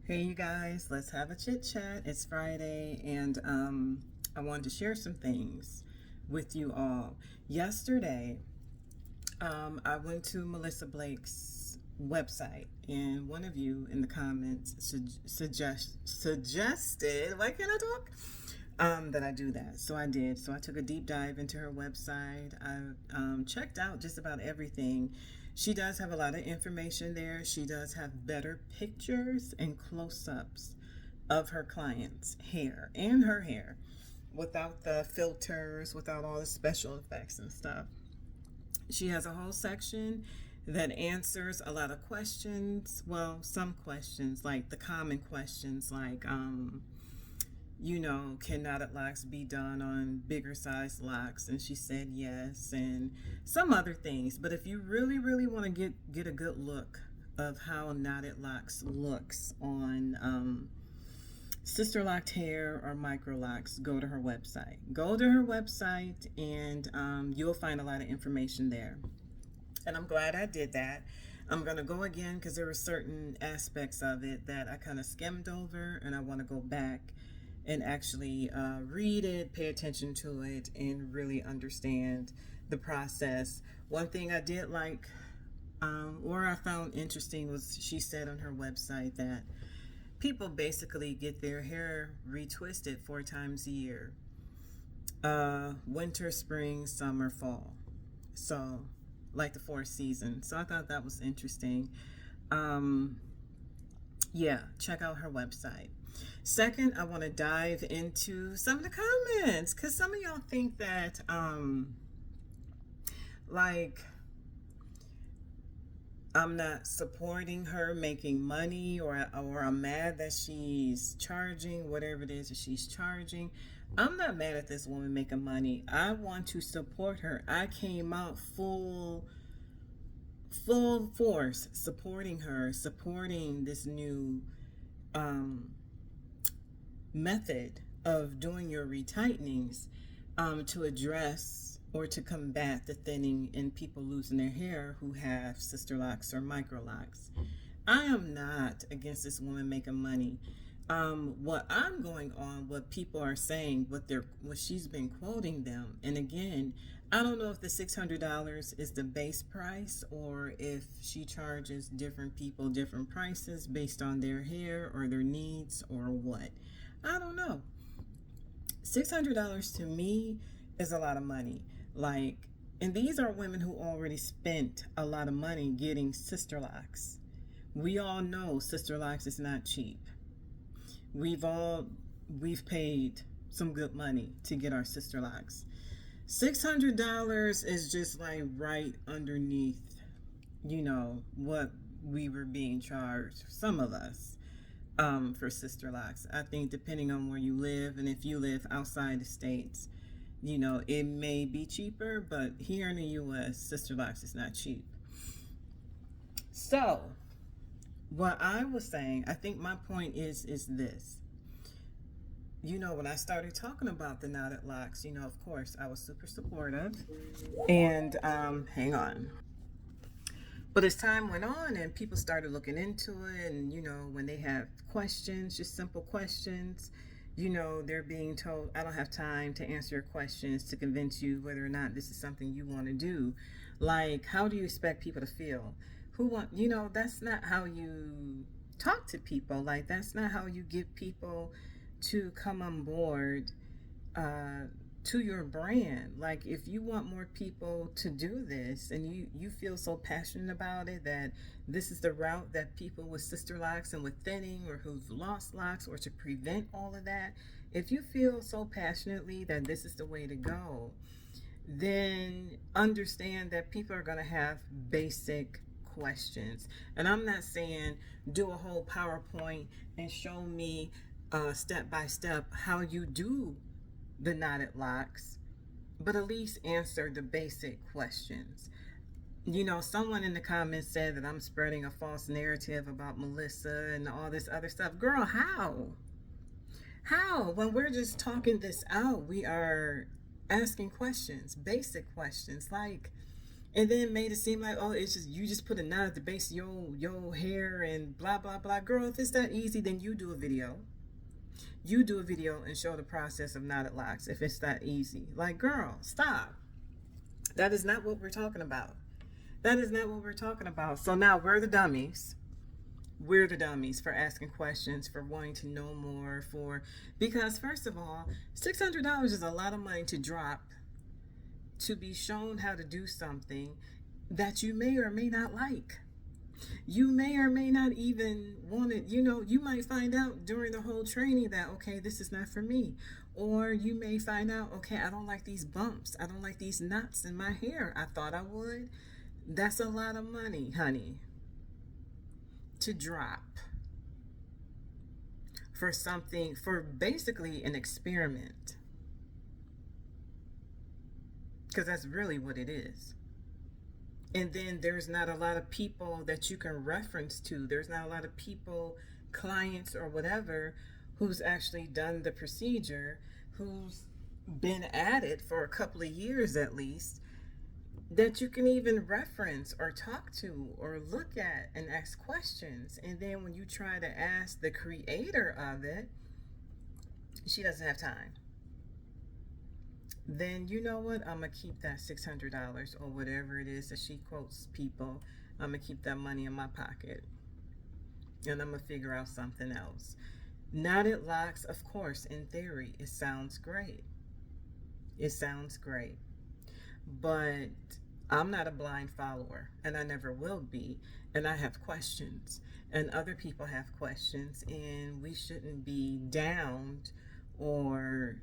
Hey, you guys, let's have a chit chat. It's Friday, and I wanted to share some things with you all. Yesterday, I went to Melissa Blake's website, and one of you in the comments suggested, why can't I talk? That I do that. So I did. So I took a deep dive into her website. I checked out just about everything. She does have a lot of information there. She does have better pictures and close ups of her clients' hair and her hair without the filters, without all the special effects and stuff. She has a whole section that answers a lot of questions. Well, some questions, like the common questions, like, can knotted locks be done on bigger size locks? And she said yes, and some other things. But if you really, really want to get a good look of how knotted locks looks on sister locked hair or micro locks, go to her website. Go to her website, and you'll find a lot of information there. And I'm glad I did that. I'm going to go again because there were certain aspects of it that I kind of skimmed over, and I want to go back and actually read it, pay attention to it, and really understand the process. One thing I did like, or I found interesting, was she said on her website that people basically get their hair retwisted 4 times a year: winter, spring, summer, fall. So, like the 4 seasons. So I thought that was interesting. Um, yeah, check out her website. Second, I want to dive into some of the comments because some of y'all think that, like, I'm not supporting her making money, or I'm mad that she's charging whatever it is that she's charging. I'm not mad at this woman making money. I want to support her. I came out full force supporting her, supporting this new method of doing your retightenings, to address or to combat the thinning in people losing their hair who have sister locks or micro locks. I am not against this woman making money. What I'm going on, what people are saying, what she's been quoting them, and again, I don't know if the $600 is the base price or if she charges different people different prices based on their hair or their needs or what. I don't know. $600 to me is a lot of money. Like, and these are women who already spent a lot of money getting sister locks. We all know sister locks is not cheap. We've paid some good money to get our sister locks. $600 is just like right underneath, what we were being charged, some of us, for sister locks. I think depending on where you live, and if you live outside the states, it may be cheaper, but here in the U.S., sister locks is not cheap. So, what I was saying, I think my point is this. When I started talking about the knotted locks, of course, I was super supportive. And hang on. But as time went on and people started looking into it, and when they have questions, just simple questions, they're being told, I don't have time to answer your questions to convince you whether or not this is something you want to do. Like, how do you expect people to feel? That's not how you talk to people. Like, that's not how you get people to come on board to your brand. Like, if you want more people to do this and you feel so passionate about it that this is the route that people with sister locks and with thinning or who've lost locks, or to prevent all of that, if you feel so passionately that this is the way to go, then understand that people are going to have basic questions. And I'm not saying do a whole PowerPoint and show me step by step how you do the knotted locks, but at least answer the basic questions. Someone in the comments said that I'm spreading a false narrative about Melissa and all this other stuff. Girl, how? How? When we're just talking this out, we are asking questions, basic questions, like, and then made it seem like, oh, it's just you just put a knot at the base of your hair and blah blah blah. Girl, if it's that easy, then you do a video. You do a video and show the process of knotted locks if it's that easy. Like, girl, stop. That is not what we're talking about. That is not what we're talking about. So now we're the dummies. We're the dummies for asking questions, for wanting to know more, because first of all, $600 is a lot of money to drop to be shown how to do something that you may or may not like. You may or may not even want it. You might find out during the whole training that, okay, this is not for me. Or you may find out, okay, I don't like these bumps. I don't like these knots in my hair. I thought I would. That's a lot of money, honey, to drop for something, for basically an experiment. Because that's really what it is. And then there's not a lot of people that you can reference to. There's not a lot of people, clients or whatever, who's actually done the procedure, who's been at it for a couple of years at least, that you can even reference or talk to or look at and ask questions. And then when you try to ask the creator of it, she doesn't have time. Then you know what? I'm going to keep that $600 or whatever it is that she quotes people. I'm going to keep that money in my pocket. And I'm going to figure out something else. Knotted locks, of course, in theory, it sounds great. It sounds great. But I'm not a blind follower, and I never will be. And I have questions, and other people have questions, and we shouldn't be downed or,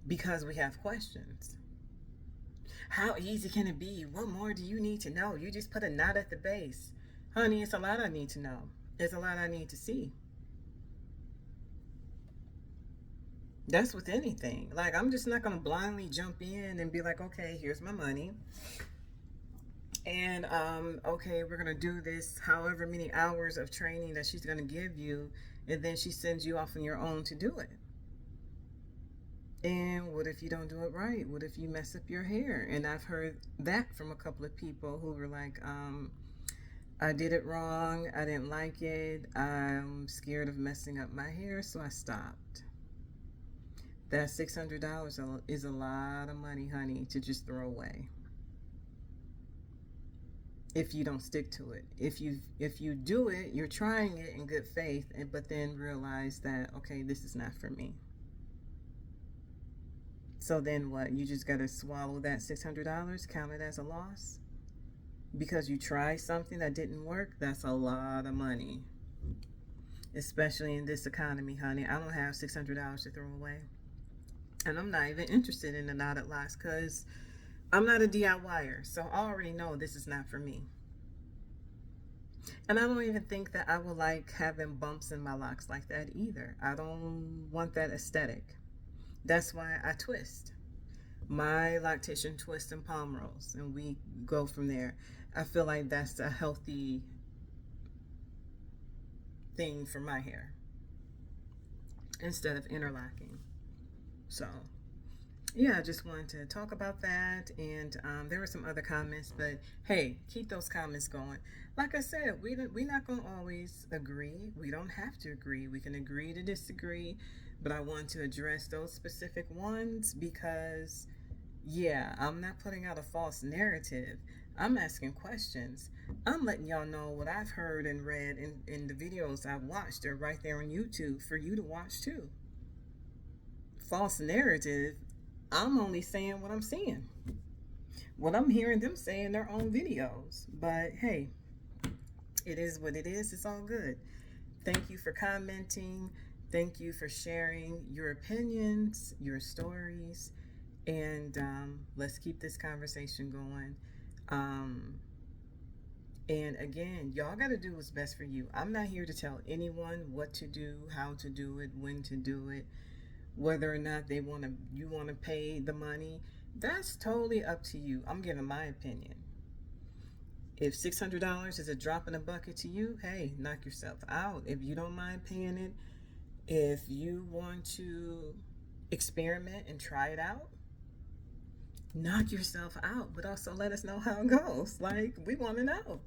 because we have questions. How easy can it be? What more do you need to know? You just put a knot at the base. Honey, it's a lot I need to know. It's a lot I need to see. That's with anything. Like, I'm just not going to blindly jump in and be like, okay, here's my money. And, okay, we're going to do this however many hours of training that she's going to give you. And then she sends you off on your own to do it. And what if you don't do it right? What if you mess up your hair? And I've heard that from a couple of people who were like, I did it wrong. I didn't like it. I'm scared of messing up my hair, so I stopped. That $600 is a lot of money, honey, to just throw away. If you don't stick to it. If you do it, you're trying it in good faith, but then realize that, okay, this is not for me. So then what? You just got to swallow that $600, count it as a loss? Because you tried something that didn't work? That's a lot of money. Especially in this economy, honey. I don't have $600 to throw away. And I'm not even interested in the knotted locks because I'm not a DIYer. So I already know this is not for me. And I don't even think that I would like having bumps in my locks like that either. I don't want that aesthetic. That's why I twist. My loctician twists and palm rolls, and we go from there. I feel like that's a healthy thing for my hair instead of interlocking. So, yeah, I just wanted to talk about that. And there were some other comments, but hey, keep those comments going. Like I said, we're not going to always agree. We don't have to agree. We can agree to disagree. But I want to address those specific ones because, yeah, I'm not putting out a false narrative. I'm asking questions. I'm letting y'all know what I've heard and read in the videos I've watched. They're right there on YouTube for you to watch too. False narrative, I'm only saying what I'm seeing. What I'm hearing them say in their own videos. But hey, it is what it is. It's all good. Thank you for commenting. Thank you for sharing your opinions, your stories, and let's keep this conversation going. And again, y'all got to do what's best for you. I'm not here to tell anyone what to do, how to do it, when to do it, whether or not you want to pay the money. That's totally up to you. I'm giving my opinion. If $600 is a drop in the bucket to you, hey, knock yourself out. If you don't mind paying it, if you want to experiment and try it out, knock yourself out, but also let us know how it goes. Like, we want to know.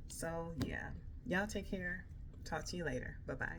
So, yeah, y'all take care. Talk to you later. Bye bye.